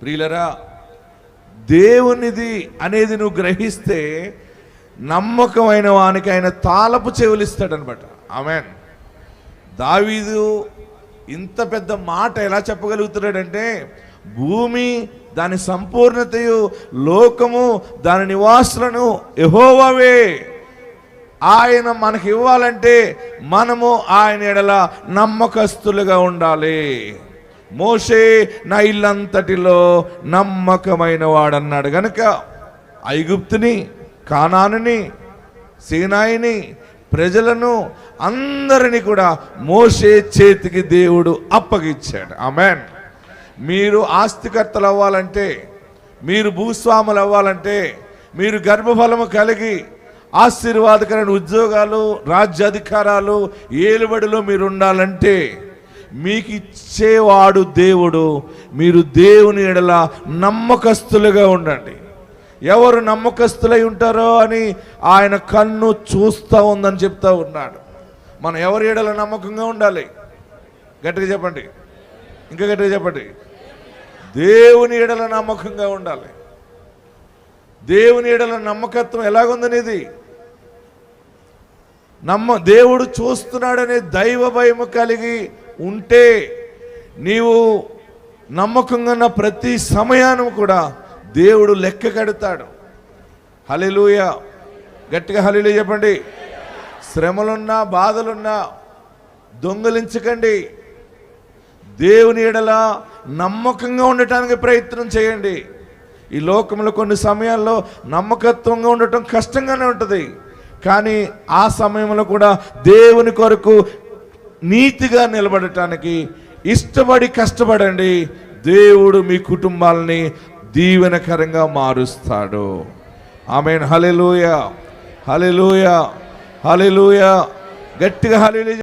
ప్రియులరా, దేవునిది అనేది నువ్వు గ్రహిస్తే నమ్మకమైన వానికి ఆయన తాళపు చెవులిస్తాడనమాట. ఆమేన్. దావీదు ఇంత పెద్ద మాట ఎలా చెప్పగలుగుతున్నాడంటే, భూమి దాని సంపూర్ణతయు లోకము దాని నివాసులను యెహోవావే. ఆయన మనకి ఇవ్వాలంటే మనము ఆయన ఎడల నమ్మకస్తులుగా ఉండాలి. మోషే నా ఇల్లంతటిలో నమ్మకమైన వాడన్నాడు గనుక ఐగుప్తుని, కానానుని, సీనాయిని, ప్రజలను అందరినీ కూడా మోషే చేతికి దేవుడు అప్పగిచ్చాడు. ఆమేన్. మీరు ఆస్తికర్తలు అవ్వాలంటే, మీరు భూస్వాములు అవ్వాలంటే, మీరు గర్భఫలము కలిగి ఆశీర్వాదకరమైన ఉద్యోగాలు, రాజ్యాధికారాలు, ఏలుబడిలో మీరు ఉండాలంటే మీకు ఇచ్చేవాడు దేవుడు. మీరు దేవుని ఎడల నమ్మకస్తులుగా ఉండండి. ఎవరు నమ్మకస్తులై ఉంటారో అని ఆయన కన్ను చూస్తూ ఉందని చెప్తా ఉన్నాడు. మనం ఎవరి ఎడల నమ్మకంగా ఉండాలి? గట్టిగా చెప్పండి, ఇంకా గట్టిగా చెప్పండి. దేవుని ఎడల నమ్మకంగా ఉండాలి. దేవుని ఎడల నమ్మకత్వం ఎలాగుందనేది దేవుడు చూస్తున్నాడనే దైవ భయము కలిగి ఉంటే నీవు నమ్మకంగా ఉన్న ప్రతి సమయాన్ని కూడా దేవుడు లెక్క కడతాడు. హల్లెలూయా, గట్టిగా హల్లెలూయా చెప్పండి. శ్రమలున్నా బాధలున్నా దొంగిలించకండి. దేవుని ఎడల నమ్మకంగా ఉండటానికి ప్రయత్నం చేయండి. ఈ లోకంలో కొన్ని సమయాల్లో నమ్మకత్వంగా ఉండటం కష్టంగానే ఉంటుంది, కానీ ఆ సమయంలో కూడా దేవుని కొరకు నీతిగా నిలబడటానికి ఇష్టపడి కష్టపడండి. దేవుడు మీ కుటుంబాలని దీవెనకరంగా మారుస్తాడు. ఆమేన్. హల్లెలూయా, హల్లెలూయా, హల్లెలూయా. గట్టిగా హల్లెలూయా.